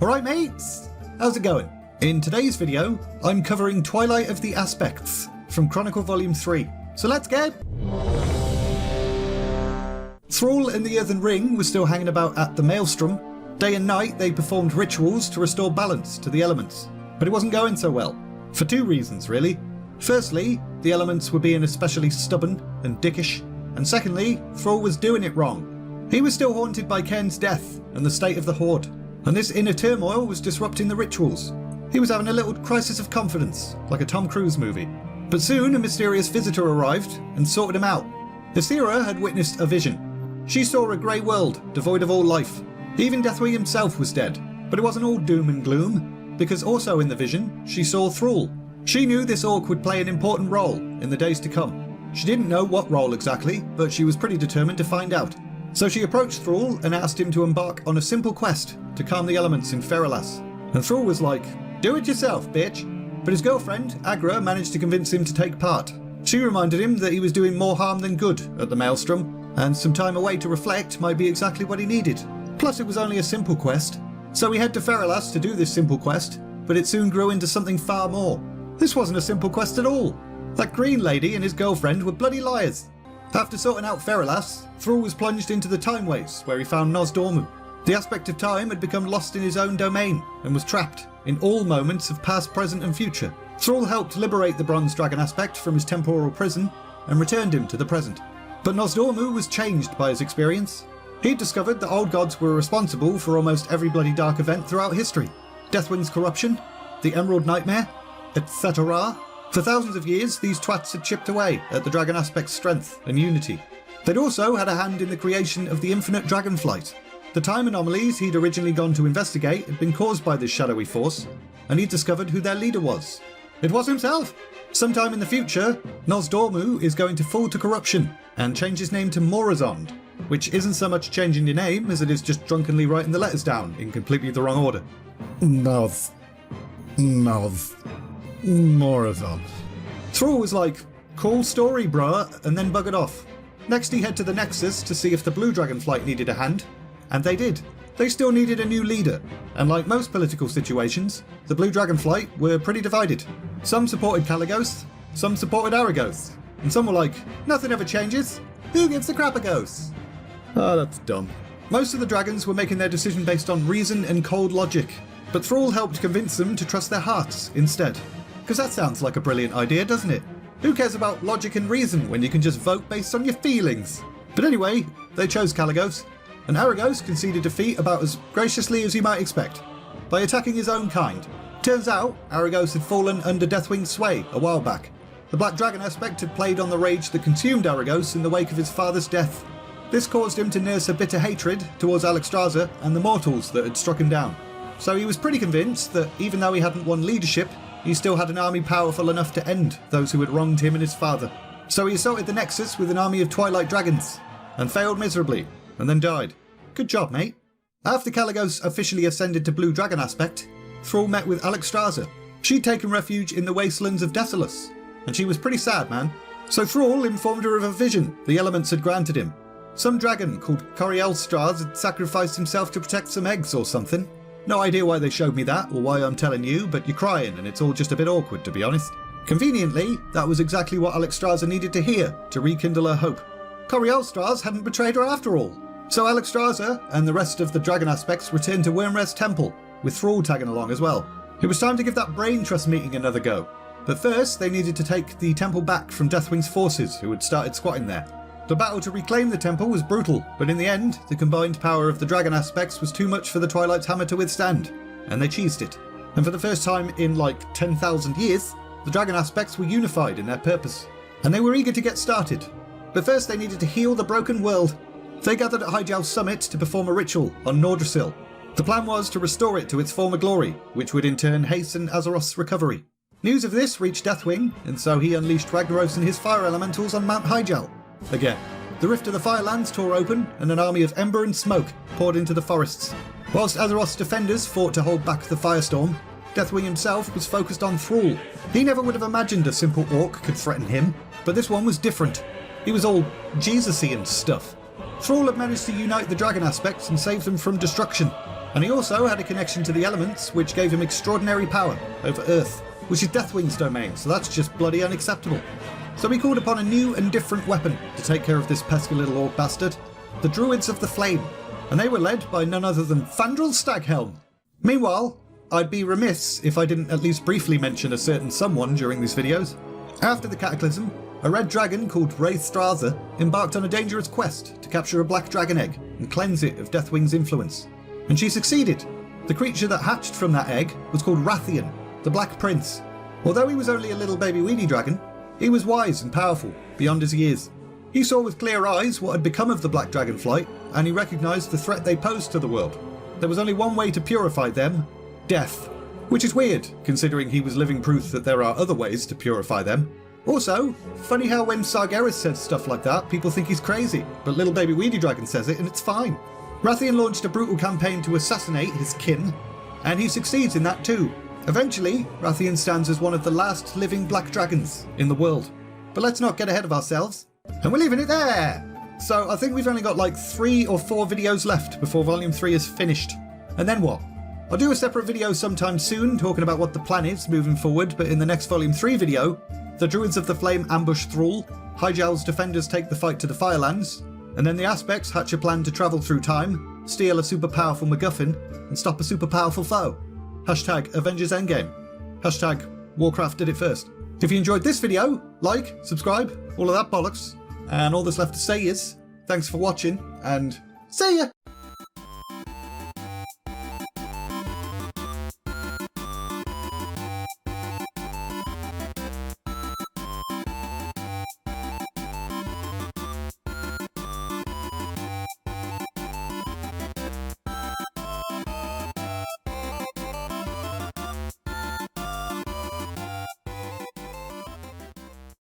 Alright mates, how's it going? In today's video, I'm covering Twilight of the Aspects from Chronicle Volume 3. So let's get... Thrall and the Earthen Ring were still hanging about at the Maelstrom. Day and night they performed rituals to restore balance to the elements. But it wasn't going so well. For two reasons really. Firstly, the elements were being especially stubborn and dickish. And secondly, Thrall was doing it wrong. He was still haunted by Cairn's death and the state of the Horde. And this inner turmoil was disrupting the rituals. He was having a little crisis of confidence, like a Tom Cruise movie. But soon a mysterious visitor arrived and sorted him out. Ysera had witnessed a vision. She saw a grey world, devoid of all life. Even Deathwing himself was dead. But it wasn't all doom and gloom, because also in the vision, she saw Thrall. She knew this orc would play an important role in the days to come. She didn't know what role exactly, but she was pretty determined to find out. So she approached Thrall and asked him to embark on a simple quest to calm the elements in Feralas. And Thrall was like, "Do it yourself, bitch." But his girlfriend, Agra, managed to convince him to take part. She reminded him that he was doing more harm than good at the Maelstrom, and some time away to reflect might be exactly what he needed. Plus it was only a simple quest. So we head to Feralas to do this simple quest, but it soon grew into something far more. This wasn't a simple quest at all. That green lady and his girlfriend were bloody liars. After sorting out Feralas, Thrall was plunged into the Time Waste, where he found Nosdormu. The aspect of time had become lost in his own domain, and was trapped in all moments of past, present and future. Thrall helped liberate the Bronze Dragon aspect from his temporal prison, and returned him to the present. But Nosdormu was changed by his experience. He'd discovered that old gods were responsible for almost every bloody dark event throughout history. Deathwing's corruption, the Emerald Nightmare, etc. For thousands of years, these twats had chipped away at the dragon aspect's strength and unity. They'd also had a hand in the creation of the infinite dragonflight. The time anomalies he'd originally gone to investigate had been caused by this shadowy force, and he'd discovered who their leader was. It was himself! Sometime in the future, Nosdormu is going to fall to corruption, and change his name to Morazond, which isn't so much changing your name as it is just drunkenly writing the letters down in completely the wrong order. Morazond. Thrall was like, "Cool story, bruh," and then buggered off. Next he head to the Nexus to see if the Blue Dragonflight needed a hand, and they did. They still needed a new leader, and like most political situations, the Blue Dragonflight were pretty divided. Some supported Kaligos, some supported Aragos, and some were like, "Nothing ever changes, who gives a crap a ghost?" Ah, that's dumb. Most of the dragons were making their decision based on reason and cold logic, but Thrall helped convince them to trust their hearts instead. Because that sounds like a brilliant idea, doesn't it? Who cares about logic and reason when you can just vote based on your feelings? But anyway, they chose Kaligos, and Aragos conceded defeat about as graciously as you might expect, by attacking his own kind. Turns out, Aragos had fallen under Deathwing's sway a while back. The Black Dragon aspect had played on the rage that consumed Aragos in the wake of his father's death. This caused him to nurse a bitter hatred towards Alexstrasza and the mortals that had struck him down. So he was pretty convinced that even though he hadn't won leadership, he still had an army powerful enough to end those who had wronged him and his father. So he assaulted the Nexus with an army of Twilight dragons, and failed miserably, and then died. Good job, mate. After Kaligos officially ascended to Blue Dragon aspect, Thrall met with Alexstrasza. She'd taken refuge in the wastelands of Deathless, and she was pretty sad, man. So Thrall informed her of a vision the elements had granted him. Some dragon called Corielstraz had sacrificed himself to protect some eggs or something. No idea why they showed me that, or why I'm telling you, but you're crying and it's all just a bit awkward to be honest. Conveniently, that was exactly what Alexstrasza needed to hear to rekindle her hope. Corielstraz hadn't betrayed her after all. So Alexstrasza and the rest of the dragon aspects returned to Wyrmrest Temple, with Thrall tagging along as well. It was time to give that brain trust meeting another go. But first, they needed to take the temple back from Deathwing's forces, who had started squatting there. The battle to reclaim the temple was brutal, but in the end, the combined power of the dragon aspects was too much for the Twilight's hammer to withstand, and they cheesed it. And for the first time in like 10,000 years, the dragon aspects were unified in their purpose, and they were eager to get started. But first they needed to heal the broken world. They gathered at Hyjal's summit to perform a ritual on Nordrassil. The plan was to restore it to its former glory, which would in turn hasten Azeroth's recovery. News of this reached Deathwing, and so he unleashed Ragnaros and his fire elementals on Mount Hyjal. Again, the Rift of the Firelands tore open, and an army of ember and smoke poured into the forests. Whilst Azeroth's defenders fought to hold back the firestorm, Deathwing himself was focused on Thrall. He never would have imagined a simple orc could threaten him, but this one was different. He was all Jesus-y and stuff. Thrall had managed to unite the dragon aspects and save them from destruction. And he also had a connection to the elements, which gave him extraordinary power over Earth, which is Deathwing's domain, so that's just bloody unacceptable. So he called upon a new and different weapon to take care of this pesky little orc bastard, the Druids of the Flame, and they were led by none other than Fandral Staghelm. Meanwhile, I'd be remiss if I didn't at least briefly mention a certain someone during these videos. After the Cataclysm, a red dragon called Wraithstraza embarked on a dangerous quest to capture a black dragon egg and cleanse it of Deathwing's influence. And she succeeded. The creature that hatched from that egg was called Rathian, the Black Prince. Although he was only a little baby weedy dragon, he was wise and powerful, beyond his years. He saw with clear eyes what had become of the Black Dragonflight, and he recognised the threat they posed to the world. There was only one way to purify them: death. Which is weird, considering he was living proof that there are other ways to purify them. Also, funny how when Sargeras says stuff like that, people think he's crazy, but little baby weedy dragon says it and it's fine. Rathian launched a brutal campaign to assassinate his kin, and he succeeds in that too. Eventually, Rathian stands as one of the last living black dragons in the world. But let's not get ahead of ourselves, and we're leaving it there! So I think we've only got like 3 or 4 videos left before Volume 3 is finished. And then what? I'll do a separate video sometime soon talking about what the plan is moving forward, but in the next Volume 3 video, the Druids of the Flame ambush Thrall, Hijowl's defenders take the fight to the Firelands, and then the Aspects hatch a plan to travel through time, steal a super powerful MacGuffin, and stop a super powerful foe. Hashtag Avengers Endgame. Hashtag Warcraft did it first. If you enjoyed this video, like, subscribe, all of that bollocks. And all that's left to say is, thanks for watching, and see ya!